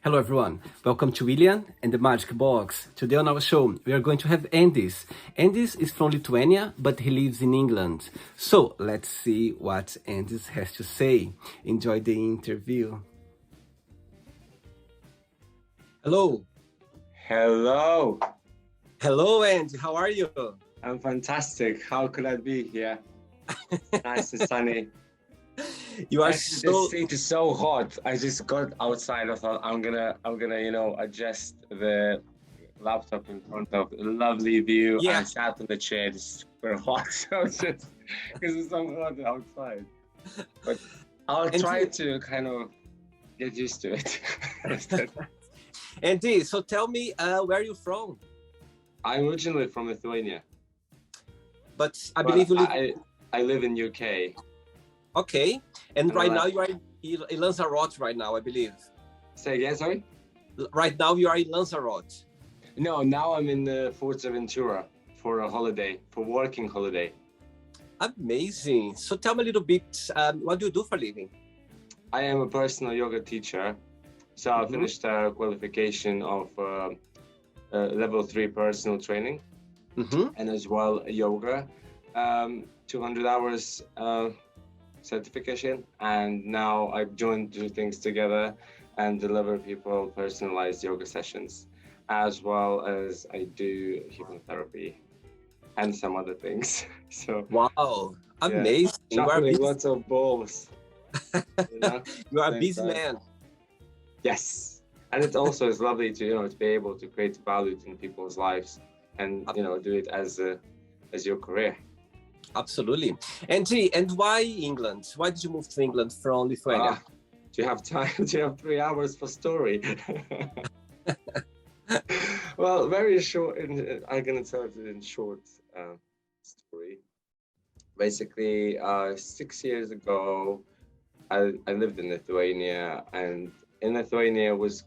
Hello everyone, welcome to William and the Magic Box. Today on our show, we are going to have Andis. Andis is from Lithuania, but he lives in England. So let's see what Andis has to say. Enjoy the interview. Hello. Hello. Hello Andy, how are you? I'm fantastic. How could I be here? Nice and sunny. You are Actually, the seat is so hot. I just got outside. I thought I'm gonna, adjust the laptop in front of a lovely view. Yeah. I sat on the chair. It's super hot, so just because it's so hot outside. But I'll try to kind of get used to it. Andy, so tell me, where are you from? I'm originally from Lithuania, but I believe you live. I live in UK. Okay, and right now you are in Lanzarote right now, I believe. Say again, sorry? Right now you are in Lanzarote. No, now I'm in Fuerteventura for a holiday, for working holiday. Amazing. So tell me a little bit, what do you do for a living? I am a personal yoga teacher. So I finished a qualification of level 3 personal training and as well yoga, 200 hours certification, and now I've joined two things together and deliver people personalized yoga sessions, as well as I do hypnotherapy and some other things. So wow, amazing. Yeah. Shuffling lots of balls. You are a busy man. Yes, and it also is lovely to to be able to create value in people's lives and do it as your career. Absolutely. And why England? Why did you move to England from Lithuania? Do you have time? Do you have 3 hours for story? Well, very short. I'm gonna tell it in short story. Basically, 6 years ago, I lived in Lithuania, and in Lithuania was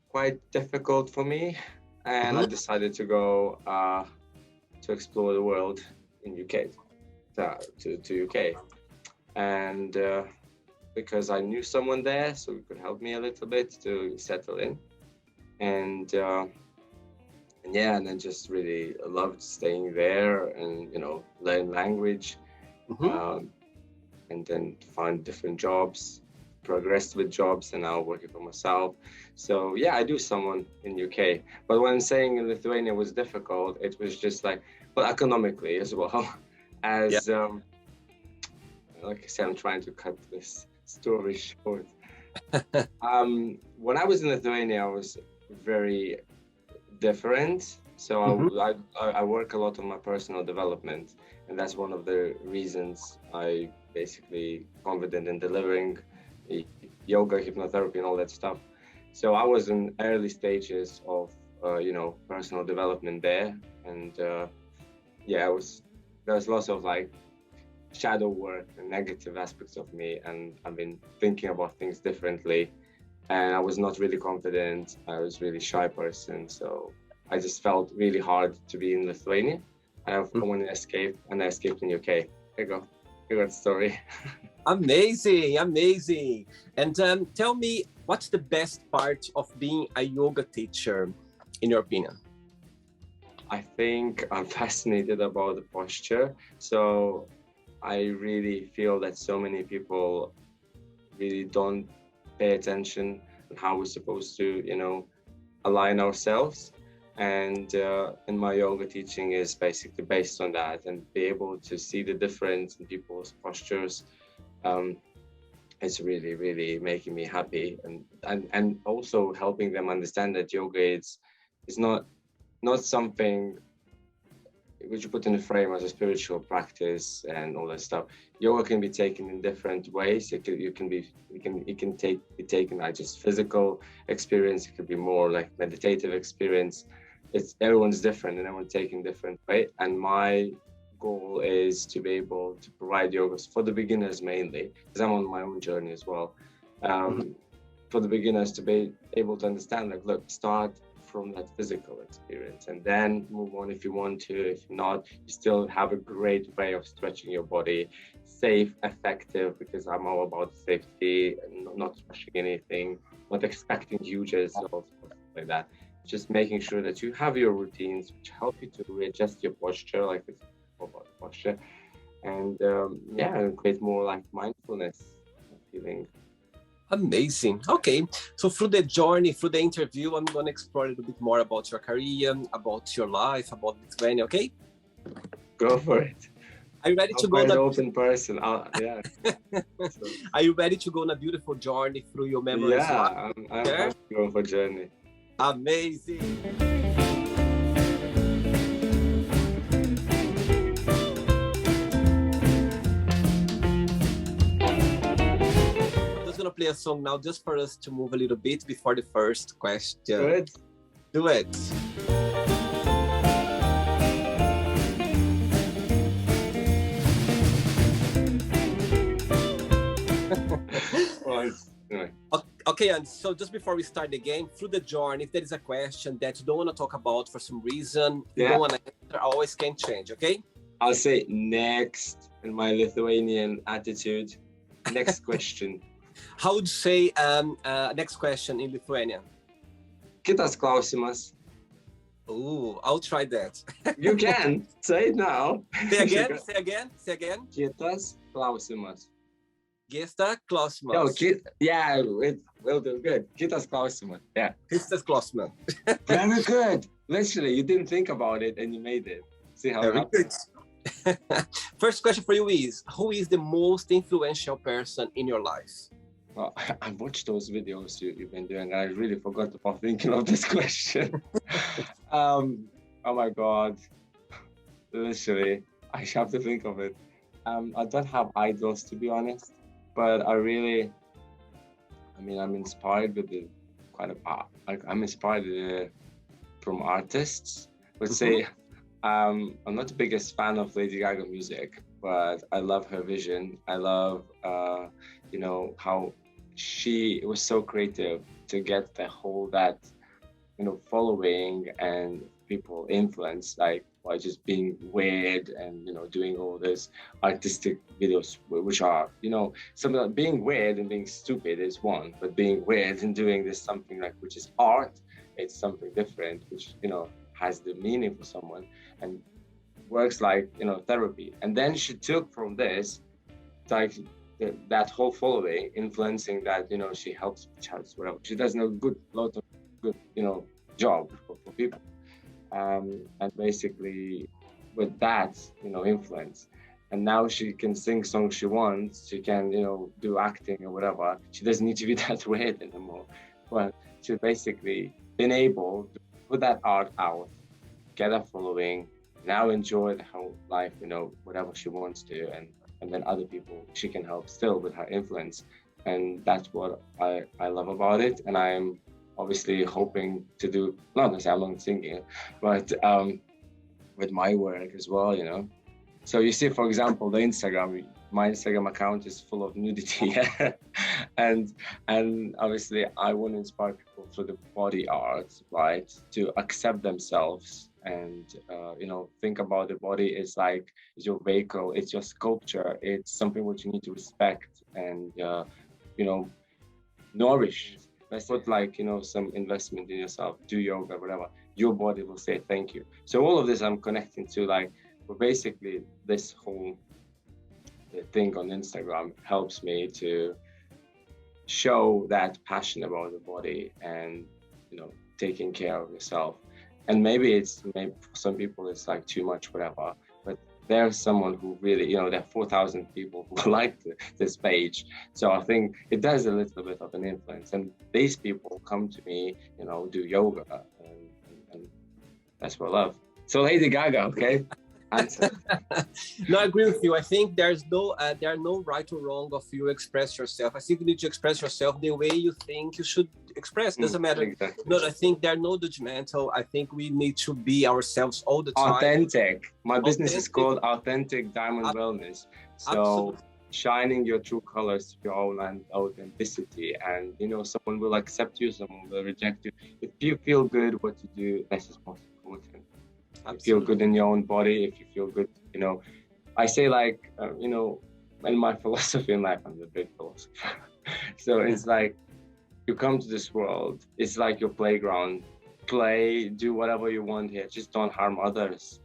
quite difficult for me, and I decided to go to explore the world in UK, to UK, and because I knew someone there, so it could help me a little bit to settle in, and then just really loved staying there and learn language, and then find different jobs, progressed with jobs, and now working for myself. So yeah, I do someone in UK, but when saying in Lithuania was difficult, it was just like, well, economically as well as like I said, I'm trying to cut this story short. When I was in Lithuania, I was very different. So I work a lot on my personal development, and that's one of the reasons I basically confident in delivering yoga, hypnotherapy, and all that stuff. So I was in early stages of personal development there, and there's lots of like shadow work and negative aspects of me, and I've been thinking about things differently, and I was not really confident. I was a really shy person, so I just felt really hard to be in Lithuania. I wanted to escape, and I escaped in UK. Here you go. You got the story. Amazing. And tell me, what's the best part of being a yoga teacher, in your opinion? I think I'm fascinated about the posture. So I really feel that so many people really don't pay attention on how we're supposed to, align ourselves. And my yoga teaching is basically based on that, and be able to see the difference in people's postures. It's really, really making me happy, and also helping them understand that yoga is not something which you put in a frame as a spiritual practice and all that stuff. Yoga can be taken in different ways. It can be taken as just physical experience. It could be more like meditative experience. Everyone's different, and everyone's taking different way. And my goal is to be able to provide yoga for the beginners mainly, because I'm on my own journey as well. For the beginners to be able to understand, like, look, start from that physical experience and then move on if you want to. If not, you still have a great way of stretching your body, safe, effective, because I'm all about safety and not rushing anything, not expecting huge results or stuff like that. Just making sure that you have your routines which help you to readjust your posture, like it's all about posture, and and create more like mindfulness feeling. Amazing. Okay. So through the journey, through the interview, I'm going to explore a little bit more about your career, about your life, about Lithuania. Okay. Go for it. Are you ready I'm to go quite on an open person. Yeah. So, Are you ready to go on a beautiful journey through your memories? yeah, I'm happy to go for a journey. Amazing. I'm just gonna play a song now just for us to move a little bit before the first question. Good. Do it. Anyway. Okay, and so just before we start the game, through the journey, if there is a question that you don't want to talk about for some reason, you don't want to answer, I always can change, okay? I'll say next in my Lithuanian attitude. Next question. How would you say next question in Lithuanian? Kitas klausimas. Ooh, I'll try that. You can say it now. Say again, say again, say again. Kitas klausimas. Gesta klausimas. No, yeah, it will do good. Kitas klausimas. Yeah. Kitas klausimas. Very good. Literally, you didn't think about it and you made it. See how Very good. First question for you is, who is the most influential person in your life? Well, I watched those videos you've been doing, and I really forgot about thinking of this question. Oh my God. Literally, I have to think of it. I don't have idols, to be honest, but I'm inspired with I'm inspired from artists. Let's say, I'm not the biggest fan of Lady Gaga music, but I love her vision. I love, how she was so creative to get the whole following and people influence, like by just being weird and doing all this artistic videos, which are something like being weird and being stupid is one, but being weird and doing this something like which is art, it's something different, which has the meaning for someone and works like therapy. And then she took from this like that whole following, influencing that she helps charities, whatever. She does a lot of good job for people, and basically with that influence, and now she can sing songs she wants, she can do acting or whatever. She doesn't need to be that weird anymore, but she basically been able to put that art out, get a following, now enjoy the whole life, whatever she wants to, and then other people she can help still with her influence. And that's what I love about it. And I'm obviously hoping to do, not necessarily I'm not singing, but with my work as well, So you see, for example, my Instagram account is full of nudity. and obviously I want to inspire people through the body art, right? To accept themselves and think about the body is like it's your vehicle, it's your sculpture, it's something which you need to respect and nourish. Let's put some investment in yourself, do yoga, whatever. Your body will say thank you. So all of this I'm connecting to basically this whole thing on Instagram helps me to show that passion about the body and taking care of yourself. And maybe for some people it's like too much, whatever, but there's someone who really, there are 4,000 people who like this page. So I think it does a little bit of an influence. And these people come to me, do yoga, and that's what I love. So Lady Gaga, okay? Answer. No, I agree with you. I think there are no right or wrong of you express yourself. I think you need to express yourself the way you think you should express. Doesn't matter. Exactly. No, I think there are no judgmental. I think we need to be ourselves all the time. Authentic. My business is called Authentic Diamond Wellness. So absolutely. Shining your true colors, your own authenticity, and someone will accept you, someone will reject you. If you feel good what you do, that's just most important. Absolutely. Feel good in your own body, if you feel good, I say in my philosophy in life, I'm a big philosopher. So it's like, you come to this world, it's like your playground. Play, do whatever you want here, just don't harm others.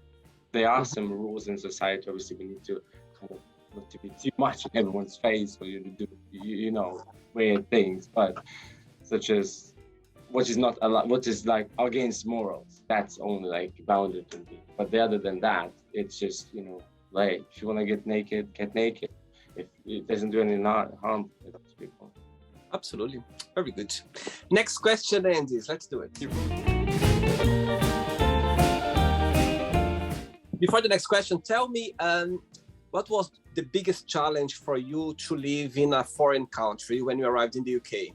There are some rules in society. Obviously, we need to kind of not to be too much in everyone's face, or you do, weird things, but such as what is not allowed, what is like against morals. That's only like bounded to me. But other than that, it's just like if you want to get naked, get naked. If it doesn't do any harm to those people. Absolutely. Very good. Next question, Andis. Let's do it. Before the next question, tell me, what was the biggest challenge for you to live in a foreign country when you arrived in the UK?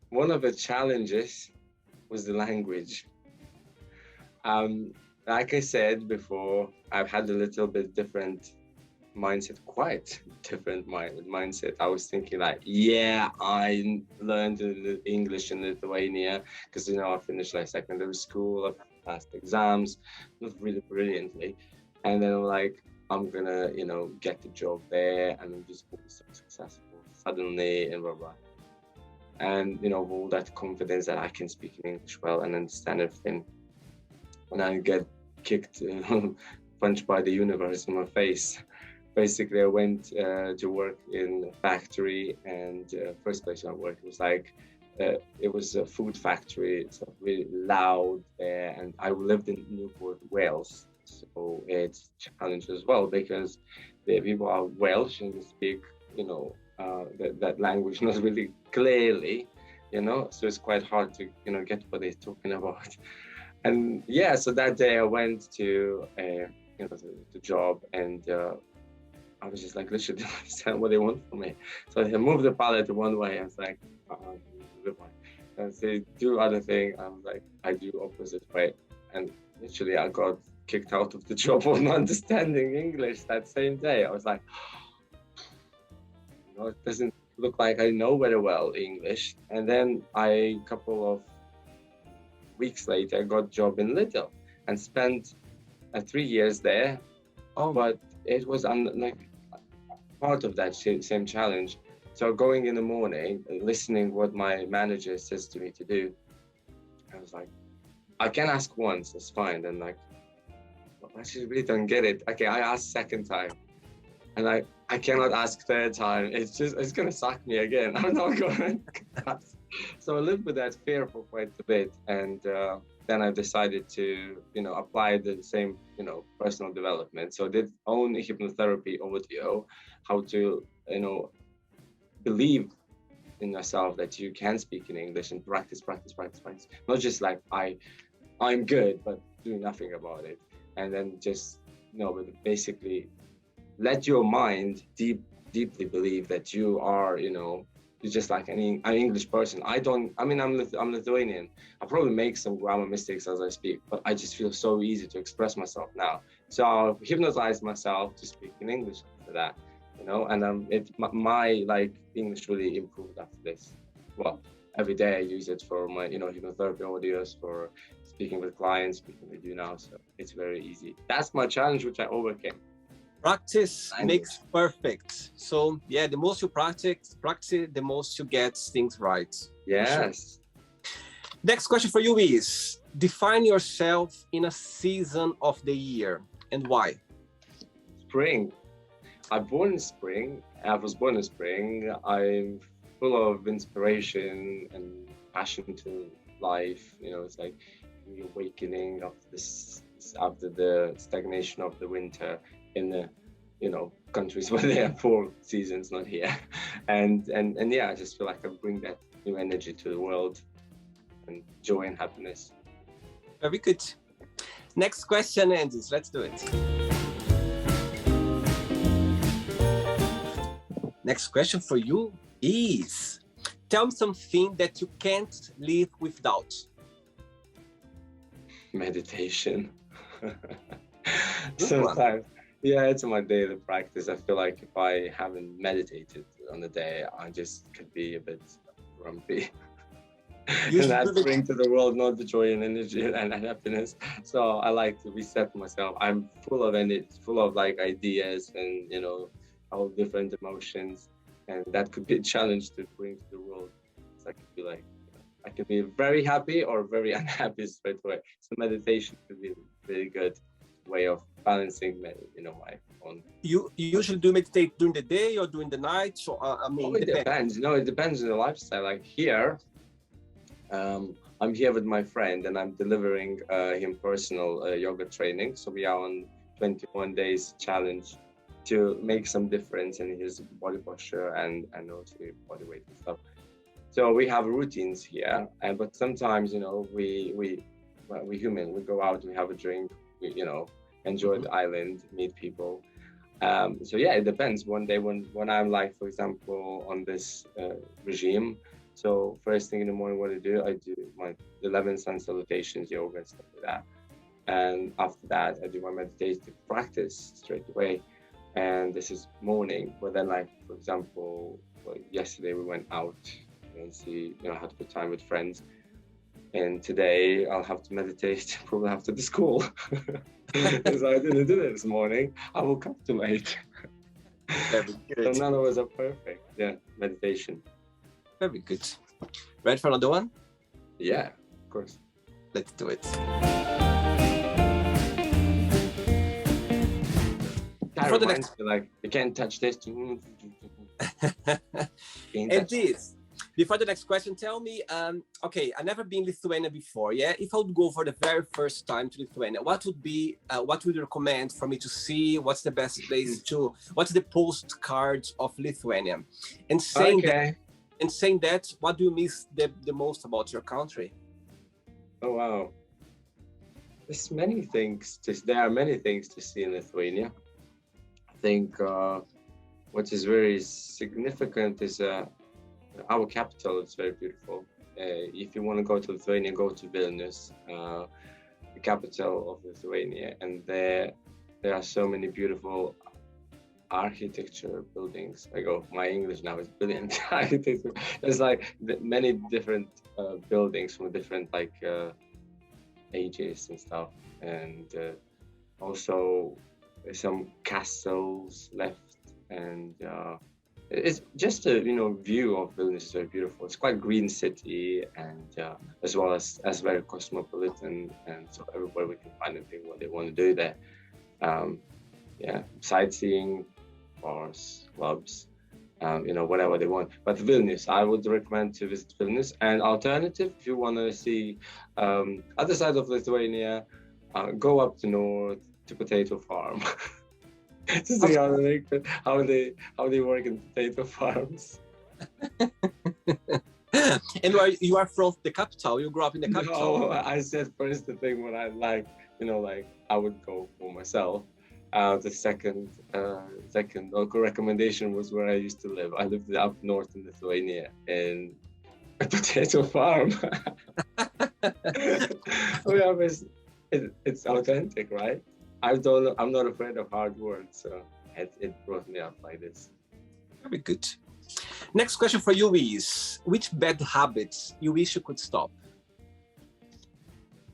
One of the challenges was the language. Like I said before, I've had a little bit different mindset, quite different mindset. I was thinking like, yeah, I learned English in Lithuania because I finished like secondary school, I passed exams, not really brilliantly, and then I'm gonna get the job there and I'm just be so successful suddenly and blah blah. And all that confidence that I can speak in English well and understand everything, when I get kicked, punched by the universe in my face. Basically, I went to work in a factory, and first place I worked was it was a food factory. It's really loud there, and I lived in Newport, Wales, so it's a challenge as well because the people are Welsh and they speak, that language not really clearly, so it's quite hard to get what they're talking about. And yeah, so that day I went to the job, and I was just like, literally didn't understand what they want from me. So I moved the pallet one way. I was like, and they do other thing. I was like, I do opposite way. And literally I got kicked out of the job for not understanding English that same day. I was like, it doesn't look like I know very well English. And then a couple of weeks later, I got a job in Lidl and spent 3 years there. But it was part of that same challenge. So going in the morning, listening what my manager says to me to do, I was like, I can ask once, that's fine. And I actually really don't get it. Okay, I asked second time, and I cannot ask third time. It's gonna suck me again. I'm not going. So I lived with that fear for quite a bit, and then I decided to, apply the same, personal development. So I did own hypnotherapy audio, how to, believe in yourself that you can speak in English and practice. Not just like I'm good, but doing nothing about it. And then just, but basically let your mind deeply believe that you are, you're just like an English person. I'm Lithuanian. I probably make some grammar mistakes as I speak, but I just feel so easy to express myself now. So I've hypnotized myself to speak in English after that, and my English really improved after this. Well, every day I use it for my, hypnotherapy audios, for speaking with clients, speaking with you now. So it's very easy. That's my challenge, which I overcame. Practice makes perfect. So yeah, the most you practice, the most you get things right. Yes. Sure. Next question for you is, define yourself in a season of the year and why? Spring. I was born in spring. I'm full of inspiration and passion to life. It's like reawakening after the stagnation of the winter in the countries where there are 4 seasons, not here. And yeah, I just feel like I bring that new energy to the world and joy and happiness. Very good. Next question, Andis. Let's do it. Next question for you is, tell me something that you can't live without. Meditation. Sometimes. Yeah, it's my daily practice. I feel like if I haven't meditated on the day, I just could be a bit grumpy. And that brings to the world not the joy and energy and happiness. So I like to reset myself. I'm full of energy, full of ideas and all different emotions, and that could be a challenge to bring to the world. So I could be like, I can be very happy or very unhappy straight away. So meditation could be a really good way of balancing, my own. You usually do meditate during the day or during the night? So I mean, Oh, it depends. It depends on the lifestyle. Like here, I'm here with my friend, and I'm delivering him personal yoga training. So we are on 21 days challenge to make some difference in his body posture and also body weight and stuff. So we have routines here, but sometimes we human. We go out, we have a drink, we enjoy the island, meet people. So yeah, it depends. One day when I'm like, for example, on this regime, so first thing in the morning, what I do my 11 sun salutations, yoga, and stuff like that. And after that, I do my meditative practice straight away. And this is morning. But then, like for example, yesterday we went out and had a good time with friends. And today I'll have to meditate probably after the school. Because I didn't do it this morning. I woke up too late. Very good. So none of us are perfect. Yeah, meditation. Very good. Ready for another one? Yeah, of course. Let's do it. For the next, like you can't touch this. And this. Before the next question, tell me, okay, I've never been in Lithuania before, yeah? If I would go for the very first time to Lithuania, what would you recommend for me to see? What's the best place what's the postcards of Lithuania? And saying that, what do you miss the most about your country? Oh, wow. There are many things to see in Lithuania. I think what is very significant is our capital is very beautiful. If you want to go to Lithuania, go to Vilnius, the capital of Lithuania, and there are so many beautiful architecture buildings. My English now is brilliant. There's like many different buildings from different ages and stuff, and also some castles left, and it's just a view of Vilnius is very beautiful. It's quite green city, and as well as very cosmopolitan, and so everybody can find anything what they want to do there. Sightseeing, bars, clubs, whatever they want. But Vilnius, I would recommend to visit Vilnius. And alternative, if you want to see other side of Lithuania, go up to north to Potato Farm. To see how they work in potato farms. And you are from the capital? You grew up in the capital? No, I said first the thing what I like, I would go for myself. The second local recommendation was where I used to live. I lived up north in Lithuania in a potato farm. It's authentic, right? I'm not afraid of hard work, so it brought me up like this. Very good. Next question for you is, which bad habits you wish you could stop?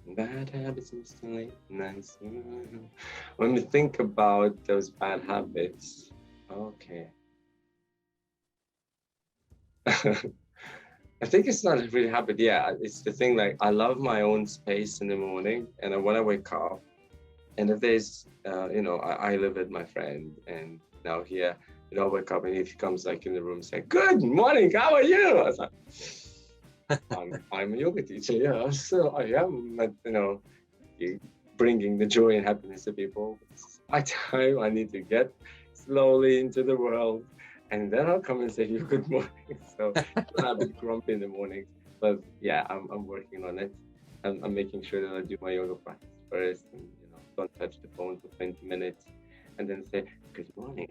Bad habits, nice. When we think about those bad habits, okay. I think it's not a real habit. Yeah, it's the thing. Like I love my own space in the morning, and when I wake up, and if there's, I live with my friend, and now here, I wake up and if he comes like in the room, say, "Good morning, how are you?" I was like, I'm a yoga teacher, yeah, so I am, bringing the joy and happiness to people. It's my time. I need to get slowly into the world, and then I'll come and say you good morning. So I'm a bit grumpy in the morning, but yeah, I'm working on it. I'm making sure that I do my yoga practice first, and don't touch the phone for 20 minutes, and then say good morning.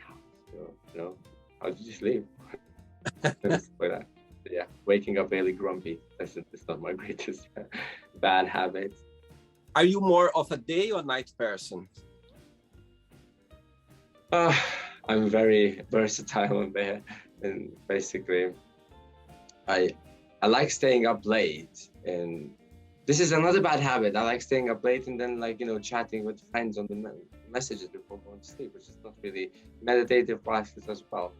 So, how did you sleep? But yeah, waking up really grumpy. That's not my greatest bad habit. Are you more of a day or night person? I'm very versatile on there, and basically, I like staying up late, and this is another bad habit. I like staying up late and then chatting with friends on the messages before going to sleep, which is not really meditative practice as well.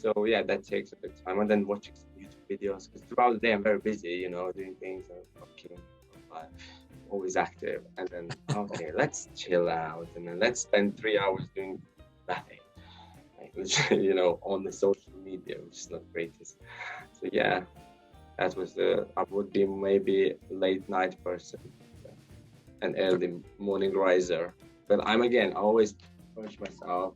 So yeah, that takes a bit of time, and then watching some YouTube videos because throughout the day I'm very busy, doing things and working, always active. And then okay, let's chill out, and then let's spend 3 hours doing nothing, like literally, on the social media, which is not greatest. So yeah, that was I would be maybe late night person, an early morning riser. But I always push myself.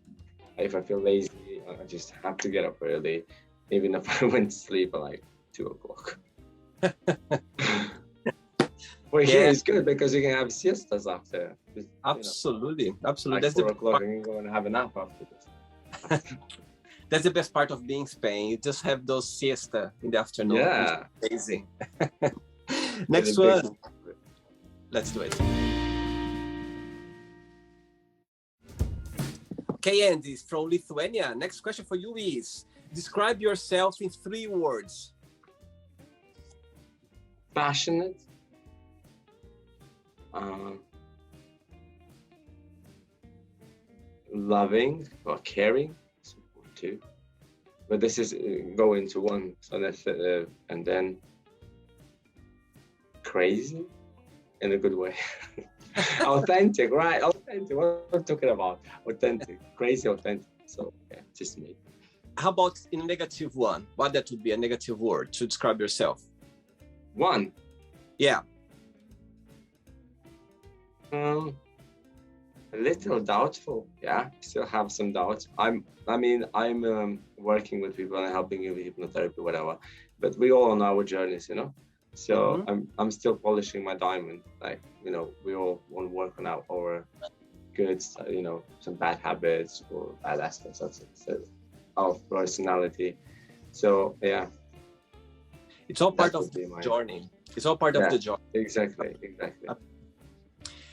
If I feel lazy, I just have to get up early, even if I went to sleep at like 2 o'clock. Well, here it's good because you can have siestas after. Just, absolutely. Like That's 4 o'clock, you can go and have a nap after this. That's the best part of being in Spain. You just have those siesta in the afternoon. Yeah. It's amazing. Next one. Let's do it. Okay, Andis from Lithuania. Next question for you is, describe yourself in 3 words. Passionate. Loving or caring too. But this is going to one, so that's and then crazy in a good way. Authentic, right? Authentic. What I'm talking about? Authentic, crazy, authentic. So yeah, just me. How about in a negative one? What that would be a negative word to describe yourself? One. Yeah. A little doubtful. Yeah, still have some doubts. I'm working with people and helping you with hypnotherapy, whatever. But we all on our journeys, So I'm still polishing my diamond. Like, we all want to work on our goods, some bad habits or bad aspects of our personality. So yeah. It's all part of the journey. It's all part of the journey. Exactly.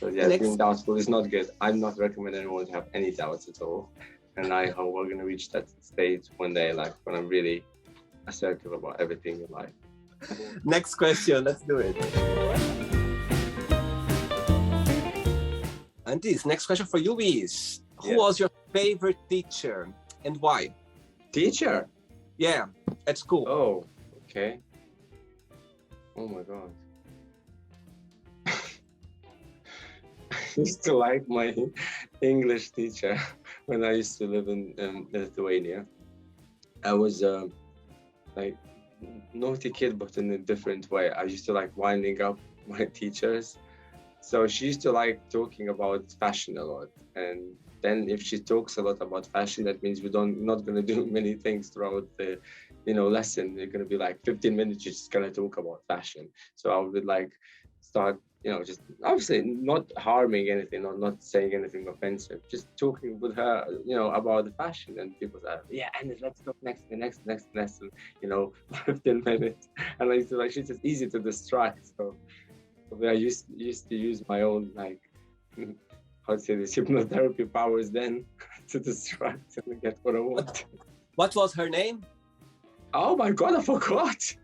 So yeah, being doubtful is not good. I'm not recommending anyone to have any doubts at all. And I hope we're going to reach that stage one day, like when I'm really assertive about everything in life. Next question, let's do it. Andis, next question for you is, who was your favorite teacher and why? Teacher? Yeah, at school. Oh, okay. Oh my God. I used to like my English teacher when I used to live in Lithuania. I was like naughty kid, but in a different way. I used to like winding up my teachers. So she used to like talking about fashion a lot. And then if she talks a lot about fashion, that means we're not going to do many things throughout the lesson. They're going to be like 15 minutes, you're just going to talk about fashion. So I would like start just obviously not harming anything, not saying anything offensive, just talking with her, about the fashion. And people say, yeah, and let's talk next, 15 minutes. And I used to like, she's just easy to distract. So I used to use my own, like, how to say this, hypnotherapy powers then to distract and get what I want. What was her name? Oh my God, I forgot.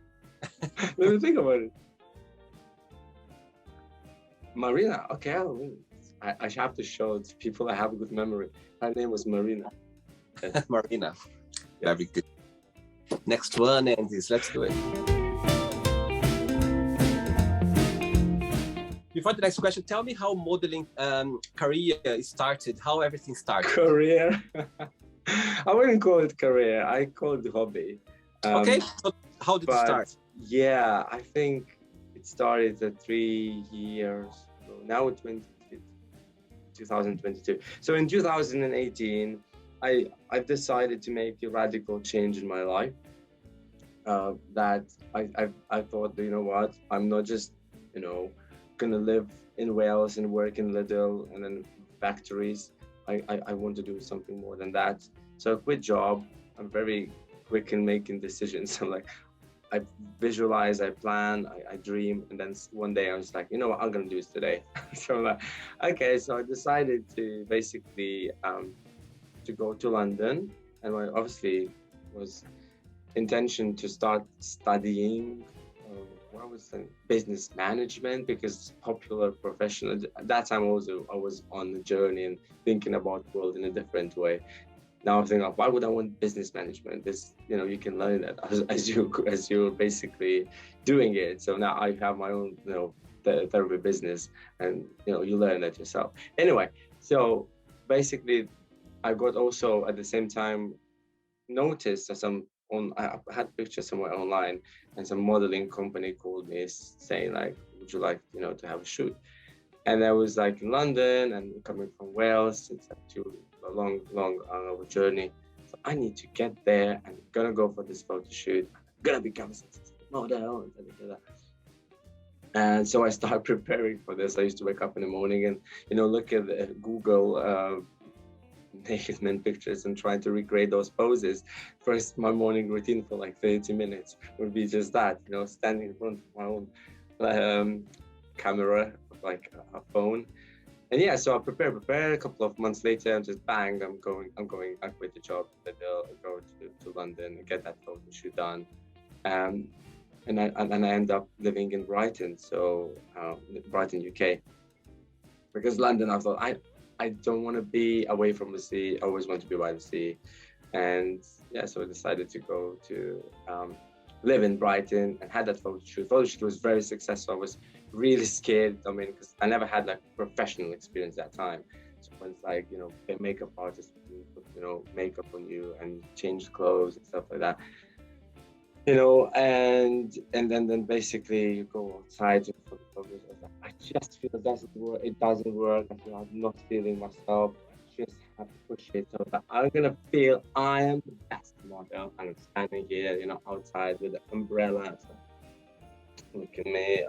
Let me think about it. Marina, okay. I have to show it to people I have a good memory. Her name was Marina. Yes. Marina. Yeah. Very good. Next one, Andis, let's do it. Before the next question, tell me how modeling career started, how everything started. Career? I wouldn't call it career. I call it hobby. Okay, so how did it start? Yeah, I think it started at 3 years ago. Now 2022. So in 2018, I decided to make a radical change in my life. That I thought, what? I'm not just, gonna live in Wales and work in Lidl and then factories. I want to do something more than that. So I quit job. I'm very quick in making decisions. I'm like, I visualize, I plan, I dream, and then one day I was like, what, I'm gonna do this today. So I'm like, okay, so I decided to basically to go to London, and my obviously was intention to start studying I was in business management because it's popular profession. At that time also I was on the journey and thinking about the world in a different way. Now I'm thinking, why would I want business management? This, you can learn that as you're basically doing it. So now I have my own, therapy business, and you learn that yourself. Anyway, so basically, I got also at the same time noticed that I had pictures somewhere online, and some modeling company called me saying like, would you like to have a shoot? And I was like in London and coming from Wales. It's actually a long journey. So I need to get there. I'm gonna go for this photo shoot. I'm gonna become a successful model. And so I started preparing for this. I used to wake up in the morning and look at Google naked men pictures and try to recreate those poses. First, my morning routine for like 30 minutes would be just that, standing in front of my own camera, like a phone. And yeah, so I prepare. A couple of months later, and just bang, I quit the job. I go to London and get that photo shoot done. And I end up living in Brighton, so Brighton, UK. Because London, I thought I don't want to be away from the sea. I always want to be by the sea. And yeah, so I decided to go to live in Brighton and had that photo shoot. Photo shoot was very successful. I was really scared. I mean, because I never had like professional experience at that time. So when it's like, a makeup artist, put, makeup on you and change clothes and stuff like that. And then basically you go outside for the photos. I just feel it doesn't work. It doesn't work. I feel I'm not feeling myself. I just have to push it. So that I'm gonna feel I am the best model. And I'm standing here, outside with the umbrella. So look at me.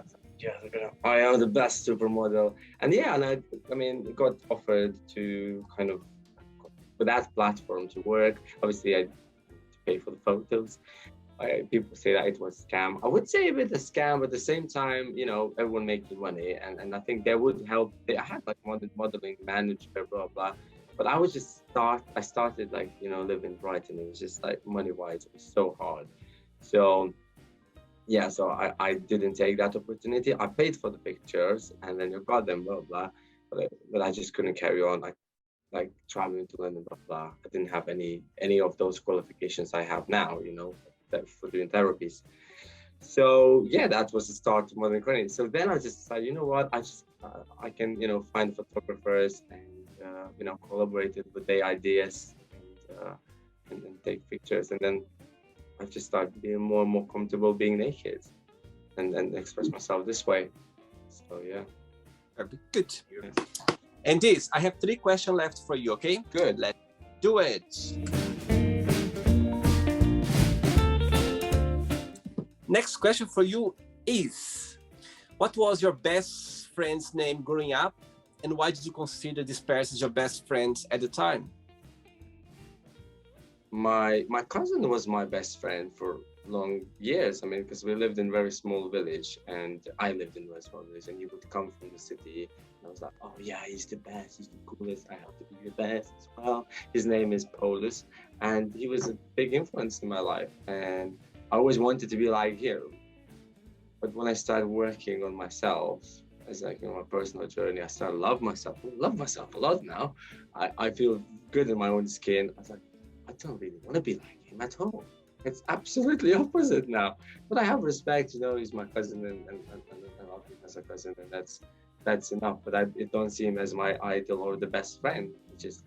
I am the best supermodel. And yeah, and I mean, got offered to kind of for that platform to work. Obviously, I had to pay for the photos. People say that it was a scam. I would say a bit a scam, but at the same time, everyone making money, and I think that would help. I had like modeling manager, blah blah, but I was I started like living in Brighton. It was just like money wise, it was so hard. So yeah, so I didn't take that opportunity. I paid for the pictures and then you got them, blah blah, but I just couldn't carry on. Like traveling to London, blah blah. I didn't have any of those qualifications I have now, for doing therapies. So yeah, that was the start of modern credit. So then I just decided, what, I can find photographers and collaborated with their ideas and take pictures, and then I just started being more and more comfortable being naked and express myself this way. So yeah. Good. And this, I have 3 questions left for you. Okay, good. Let's do it. Next question for you is, what was your best friend's name growing up, and why did you consider this person your best friend at the time? My cousin was my best friend for long years. I mean, because we lived in a very small village, and I lived in a very small village, and he would come from the city, and I was like, oh yeah, he's the best, he's the coolest, I have to be the best as well. His name is Paulus, and he was a big influence in my life, and I always wanted to be like him. But when I started working on myself, as like my personal journey, I started love myself a lot now. I feel good in my own skin. I was like, I don't really want to be like him at all. It's absolutely opposite now. But I have respect, he's my cousin and I love him as a cousin, and that's enough. But I don't see him as my idol or the best friend. It's just,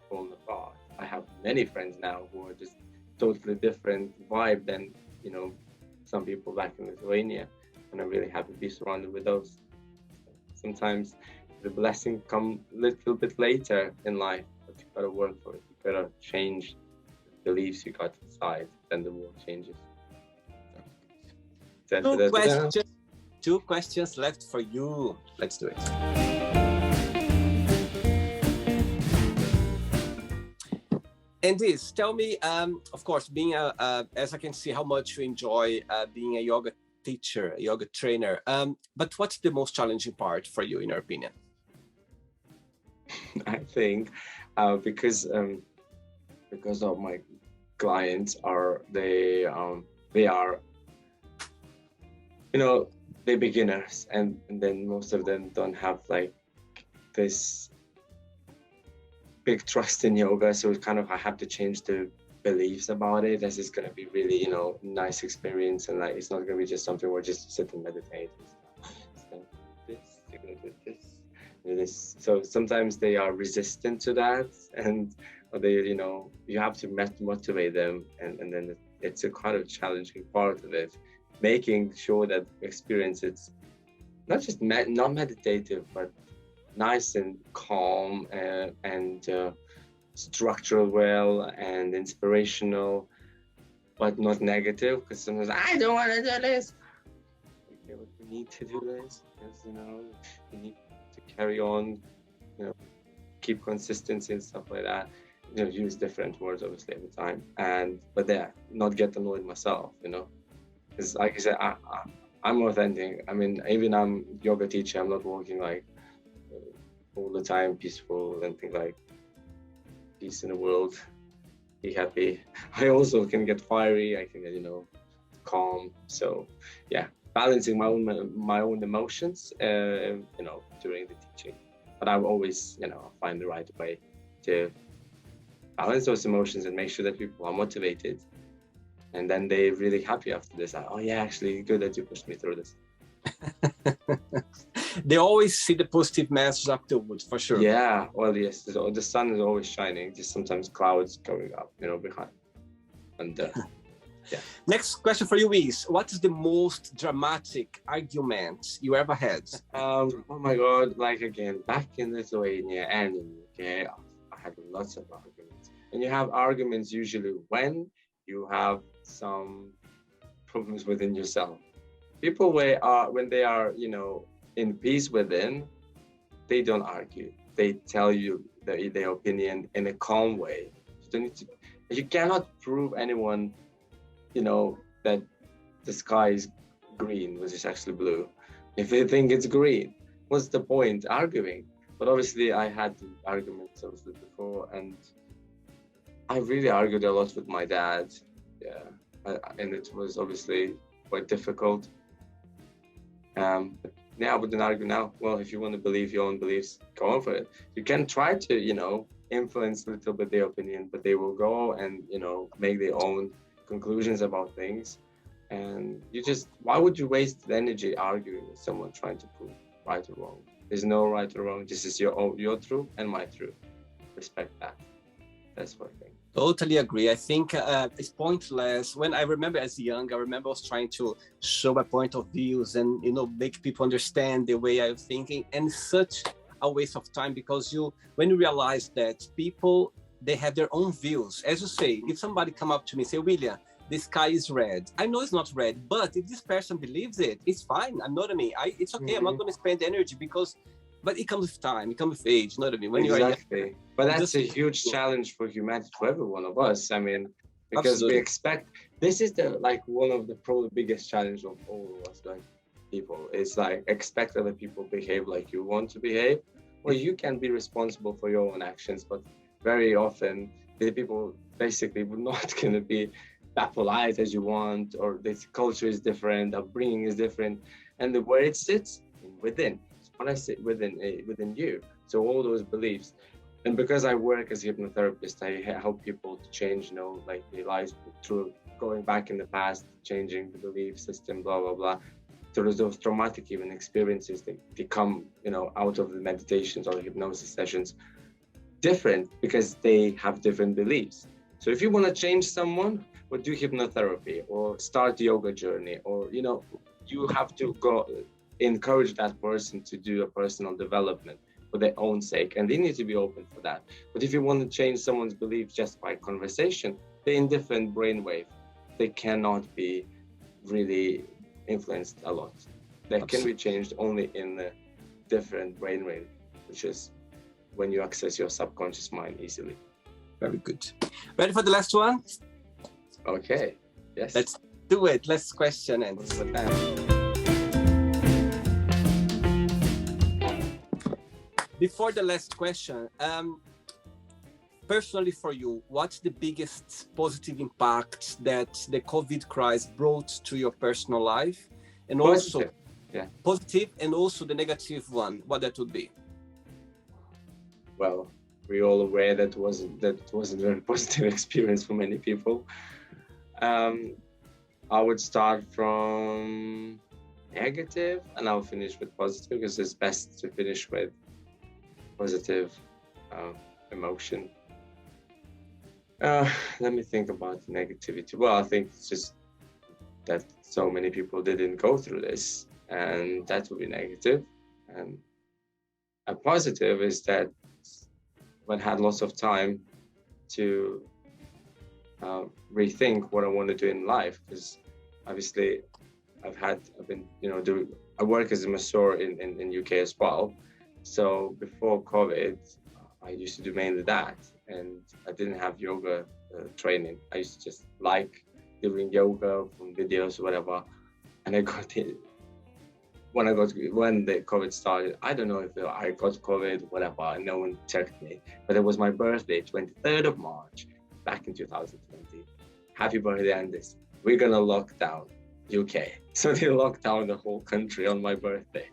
falling apart. I have many friends now who are just totally different vibe than some people back in Lithuania, and I'm really happy to be surrounded with those. Sometimes the blessing come a little bit later in life, but you gotta work for it. You gotta change the beliefs you got inside, then the world changes. Two questions left for you. Let's do it. And this, tell me, of course, being as I can see how much you enjoy being a yoga teacher, a yoga trainer, but what's the most challenging part for you, in your opinion? I think because of my clients they are they're beginners, and then most of them don't have like this big trust in yoga. So it's kind of, I have to change the beliefs about it, as it's going to be really, nice experience, and like it's not going to be just something where just sit and meditate. So this, you're going to do this, do this. So sometimes they are resistant to that, and they, you have to motivate them, and then it's a kind of challenging part of it, making sure that experience it's not just not meditative, but nice and calm, and structural well and inspirational, but not negative, because sometimes I don't want to do this. Okay, but we need to do this because you need to carry on, keep consistency and stuff like that. Use different words obviously every time, but not get annoyed myself, because like I said, I'm authentic. I mean, even I'm yoga teacher, I'm not working like all the time peaceful and think like peace in the world, be happy. I also can get fiery, I can get calm. So yeah, balancing my own emotions during the teaching, but I always find the right way to balance those emotions and make sure that people are motivated, and then they're really happy after this. Oh yeah, actually good that you pushed me through this. They always see the positive message afterwards, for sure. Yeah, well, yes, the sun is always shining, just sometimes clouds going up, behind. And yeah. Next question for you is, what is the most dramatic argument you ever had? Oh my God, like again, back in Lithuania and in UK, I had lots of arguments. And you have arguments usually when you have some problems within yourself. People when they are, in peace within, they don't argue. They tell you their opinion in a calm way. You cannot prove anyone, that the sky is green, which is actually blue. If they think it's green, what's the point arguing? But obviously I had arguments obviously before, and I really argued a lot with my dad. Yeah. And it was obviously quite difficult. Yeah, I wouldn't argue now. Well, if you want to believe your own beliefs, go on for it. You can try to, influence a little bit their opinion, but they will go and, make their own conclusions about things. And why would you waste the energy arguing with someone trying to prove right or wrong? There's no right or wrong. This is your truth and my truth. Respect that. That's what I think. Totally agree. I think it's pointless. When I remember as young, I remember I was trying to show a point of views and, make people understand the way I'm thinking, and such a waste of time, because when you realize that people, they have their own views. As you say, if somebody come up to me and say, William, the sky is red. I know it's not red, but if this person believes it, it's fine. I'm not, it's okay. Mm-hmm. I'm not going to spend energy but it comes with time, it comes with age, you know what I mean? When exactly. But that's a huge challenge for humanity, for every one of us. I mean, because Absolutely. We expect, this is one of the probably biggest challenge of all of us, like people, is like expect other people behave like you want to behave. Well, you can be responsible for your own actions, but very often the people basically were not going to be that polite as you want, or this culture is different, upbringing is different, and where it sits within. When I sit within you, so all those beliefs, and because I work as a hypnotherapist, I help people to change, their lives through going back in the past, changing the belief system, blah blah blah. Through those traumatic even experiences, they come, out of the meditations or the hypnosis sessions, different because they have different beliefs. So if you want to change someone, or do hypnotherapy, or start the yoga journey, or you have to go. Encourage that person to do a personal development for their own sake, and they need to be open for that. But if you want to change someone's beliefs just by conversation, they're in different brainwave. They cannot be really influenced a lot. They can be changed only in a different brainwave, which is when you access your subconscious mind easily. Very good. Ready for the last one? Okay. Yes. Let's do it. Last question, and this is what time. Before the last question, personally for you, what's the biggest positive impact that the COVID crisis brought to your personal life? And Positive. also Yeah. positive, and also the negative one, what that would be? Well, we're all aware that wasn't a very positive experience for many people. I would start from negative and I'll finish with positive, because it's best to finish with positive emotion. Let me think about negativity. Well, I think it's just that so many people didn't go through this, and that would be negative. And a positive is that I had lots of time to rethink what I want to do in life, because obviously I've been, I work as a masseur in UK as well. So before COVID, I used to do mainly that, and I didn't have yoga training. I used to just like doing yoga from videos or whatever. And I got it when the COVID started. I don't know if I got COVID, whatever, and no one checked me. But it was my birthday, 23rd of March, back in 2020. Happy birthday, Andis. We're gonna lock down UK. So they locked down the whole country on my birthday.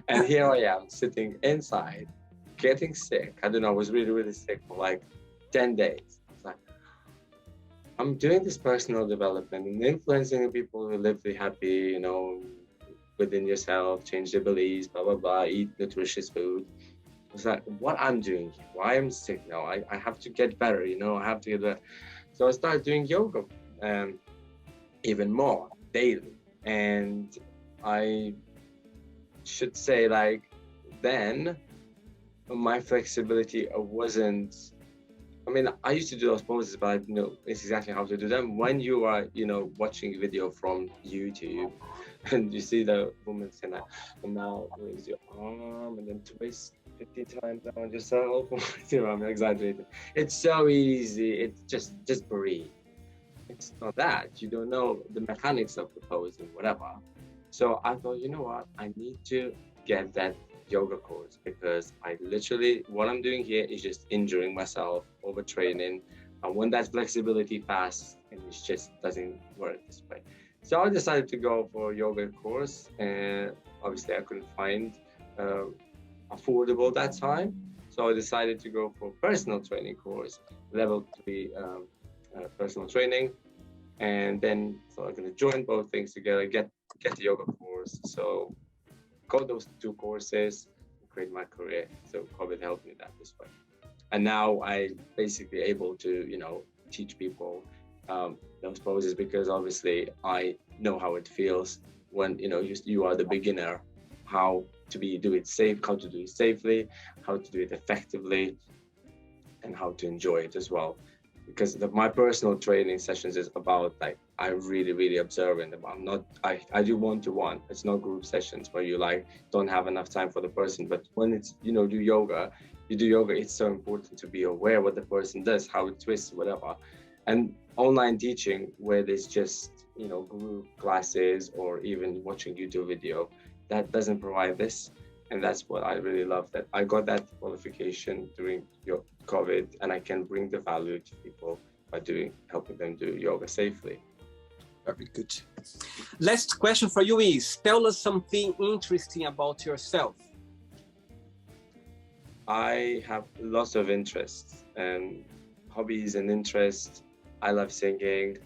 And here I am sitting inside, getting sick. I don't know, I was really, really sick for like 10 days. I was like, I'm doing this personal development and influencing people to live be happy, within yourself, change their beliefs, blah, blah, blah, eat nutritious food. I was like, what I'm doing here? Why I'm sick now? I have to get better, I have to get better. So I started doing yoga even more daily. And I should say, like, then my flexibility wasn't, I used to do those poses, but I know it's exactly how to do them. When you are, watching a video from YouTube and you see the woman saying that, and now raise your arm and then twist 50 times around yourself. I'm exaggerating. It's so easy. It's just breathe. It's not that. You don't know the mechanics of the pose and whatever. So I thought, you know what? I need to get that yoga course, because what I'm doing here is just injuring myself, overtraining. I want that flexibility fast, and it just doesn't work this way. So I decided to go for a yoga course, and obviously I couldn't find affordable that time. So I decided to go for a personal training course, level 3 personal training. And then, so I'm going to join both things together, get the yoga course. So got those 2 courses, create my career. So COVID helped me this way. And now I basically able to, teach people those poses, because obviously I know how it feels when, you are the beginner, how to do it safely, how to do it effectively, and how to enjoy it as well. Because my personal training sessions is about, like, I'm really, really observant. I do one-to-one. It's not group sessions where you don't have enough time for the person. But when it's, you do yoga, it's so important to be aware what the person does, how it twists, whatever. And online teaching, where there's just, group classes or even watching YouTube video, that doesn't provide this. And that's what I really love, that I got that qualification during your COVID, and I can bring the value to people by helping them do yoga safely. Very good. Last question for you is, tell us something interesting about yourself. I have lots of interests and hobbies and interests. I love singing.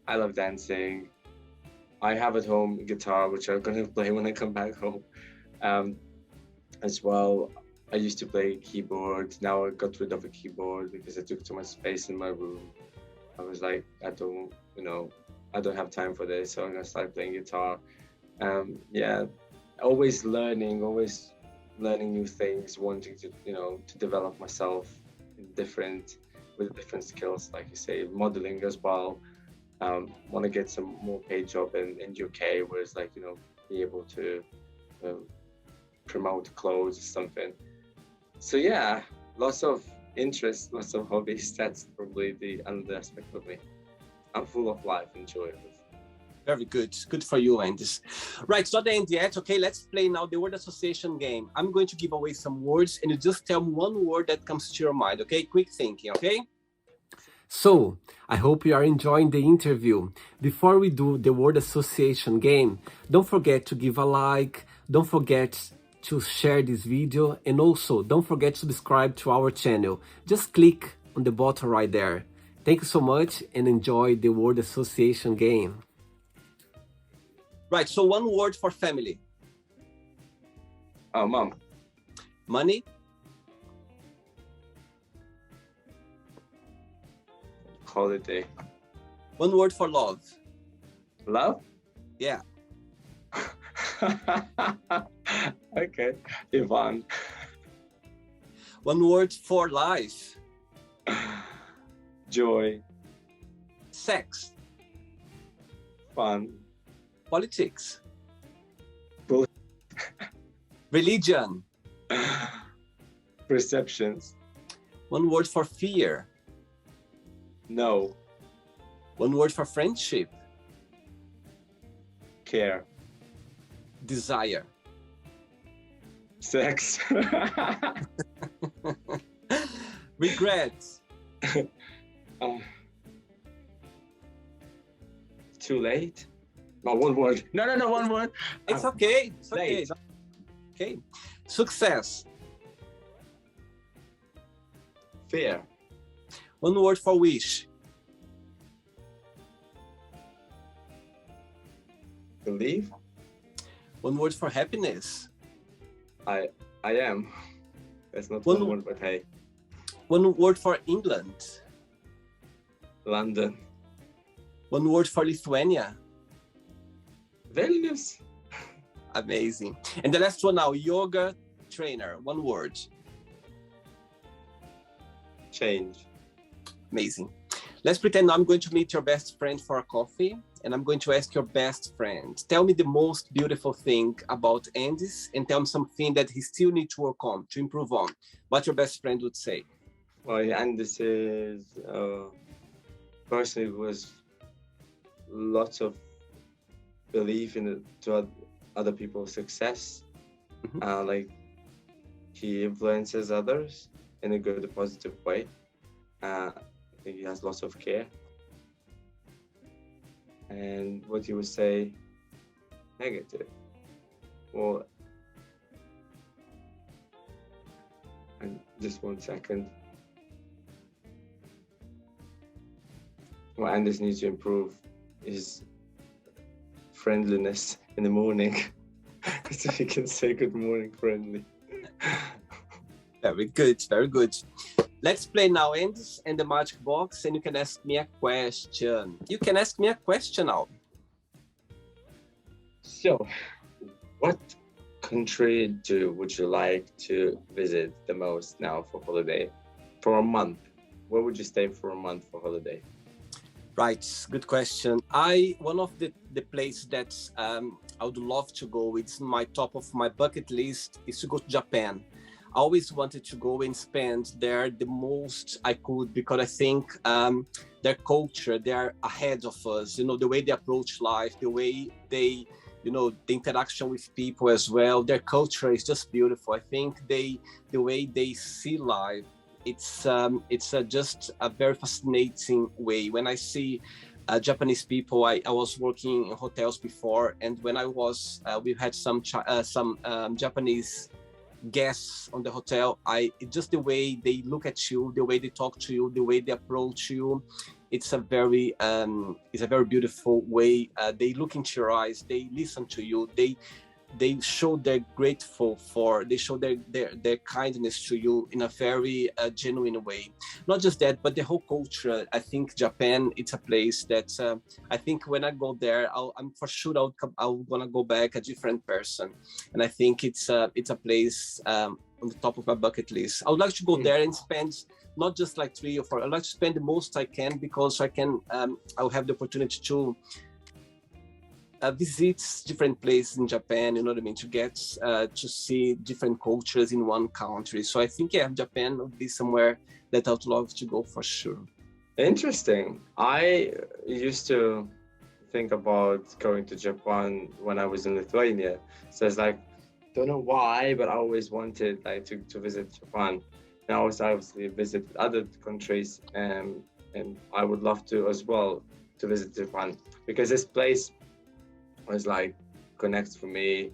I love dancing. I have at home a guitar, which I'm going to play when I come back home. As well, I used to play keyboard. Now I got rid of a keyboard because it took too much space in my room. I was like, I don't have time for this, so I'm gonna start playing guitar. Always learning new things, wanting to to develop myself with different skills, like you say, modeling as well. Want to get some more paid job in UK, where it's like, be able to promote clothes or something. So yeah, lots of interests, lots of hobbies. That's probably the other aspect of me. I'm full of life, enjoy it. Very good. Good for you, Andis. Right, it's not the end yet. Okay, let's play now the word association game. I'm going to give away some words, and you just tell me one word that comes to your mind. Okay, quick thinking. Okay. So, I hope you are enjoying the interview. Before we do the word association game, don't forget to give a like, don't forget to share this video, and also don't forget to subscribe to our channel. Just click on the button right there. Thank you so much and enjoy the word association game. Right, so one word for family. Oh, mom. Money. Holiday. One word for love. Love? Yeah. Okay. Ivan. One word for life. Joy. Sex. Fun. Politics. Bull- Religion. Perceptions. One word for fear. No. One word for friendship. Care. Desire. Sex. Regrets. Too late? No, one word. No, one word. It's okay. It's okay. Late. Okay. Success. Fear. One word for wish. Believe. One word for happiness. I am. That's not One- one word, but hey. One word for England. London. One word for Lithuania. Vilnius. Amazing. And the last one now, yoga trainer. One word. Change. Amazing. Let's pretend I'm going to meet your best friend for a coffee, and I'm going to ask your best friend, tell me the most beautiful thing about Andis, and tell me something that he still needs to work on, to improve on. What your best friend would say. Well, Andis is person who has lots of belief in other people's success. Mhm. Like he influences others in a good, positive way. I think he has lots of care. And what you would say negative? Well, and just 1 second. What Anders needs to improve is friendliness in the morning, so he can say good morning friendly. Very good, very good. Let's play now, Andis and the magic box, and you can ask me a question. You can ask me a question now. So, what country would you like to visit the most now for holiday? For a month, where would you stay for a month for holiday? Right, good question. One of the places that I would love to go, it's my top of my bucket list, is to go to Japan. I always wanted to go and spend there the most I could, because I think their culture, they're ahead of us. You know, the way they approach life, the way they, you know, the interaction with people as well. Their culture is just beautiful. I think the way they see life, it's just a very fascinating way. When I see Japanese people, I was working in hotels before, and when I was, we had some Japanese guests on the hotel. Just the way they look at you, the way they talk to you, the way they approach you, it's a very beautiful way. They look into your eyes, they listen to you, they show their grateful for, they show their kindness to you in a very genuine way. Not just that, but the whole culture. I think Japan, it's a place that I think when I go there, I'm for sure I'm gonna go back a different person. And I think it's a place on the top of my bucket list. I would like to go there and spend not just like 3 or 4. I'd like to spend the most I can, because I can I'll have the opportunity to visit different places in Japan, you know what I mean, to get to see different cultures in one country. So I think, yeah, Japan would be somewhere that I would love to go for sure. Interesting. I used to think about going to Japan when I was in Lithuania. So it's like, don't know why, but I always wanted like to visit Japan. And I also obviously visited other countries, and I would love to as well to visit Japan, because this place was like connects for me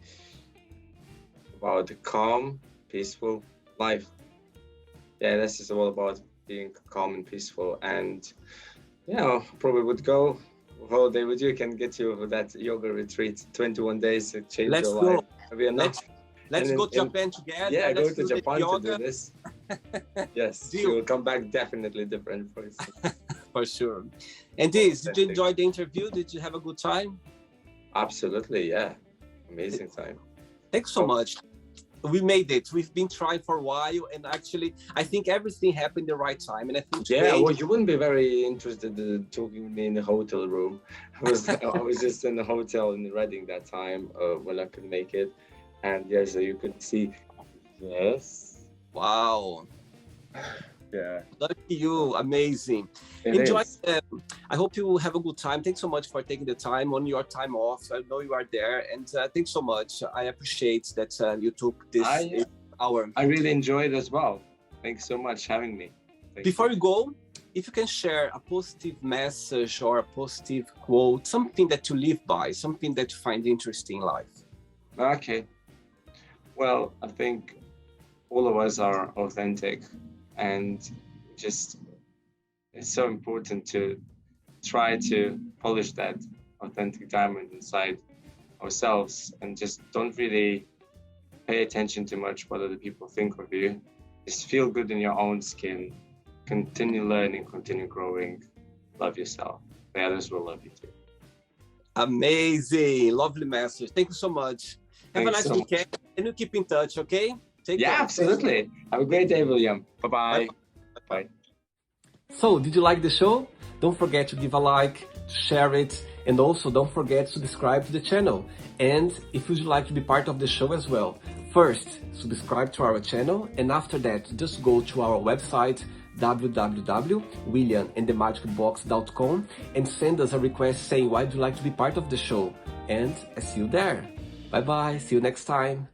about the calm, peaceful life. Yeah, this is all about being calm and peaceful. And yeah, probably would go holiday with you, can get you that yoga retreat, 21 days to change Let's your go. life. It'll be enough. Let's And go to Japan together. yeah, Let's go to do the Japan to yoga. do this. Yes, Deal. you will come back definitely different person. For sure. And this, did you enjoy the interview? Did you have a good time? Absolutely, yeah. Amazing time. Thanks so much. We made it. We've been trying for a while, and actually, I think everything happened the right time. And I think Yeah, today, well, you wouldn't be very interested in talking with me in the hotel room. I was just in the hotel in Reading that time when I could make it, and yeah, so you could see. Yes. wow, Yeah. lucky you, amazing. It Enjoy. is. I hope you have a good time. Thanks so much for taking the time on your time off. I know you are there, and thanks so much. I appreciate that you took this hour. I really enjoyed it as well. Thanks so much for having me. Before you go, if you can share a positive message or a positive quote, something that you live by, something that you find interesting in life. Okay. Well, I think all of us are authentic, and just it's so important to try to polish that authentic diamond inside ourselves, and just don't really pay attention too much what other people think of you. Just feel good in your own skin. Continue learning, continue growing. Love yourself. The others will love you too. Amazing, lovely message. Thank you so much. Have a nice weekend, and you keep in touch, okay? Take care. Absolutely. Have a great day, William. Bye-bye. Bye. So, did you like the show? Don't forget to give a like, to share it, and also don't forget to subscribe to the channel. And if you'd like to be part of the show as well, first, subscribe to our channel, and after that, just go to our website, www.williamandthemagicbox.com, and send us a request saying why would you like to be part of the show. And I see you there. Bye bye, see you next time.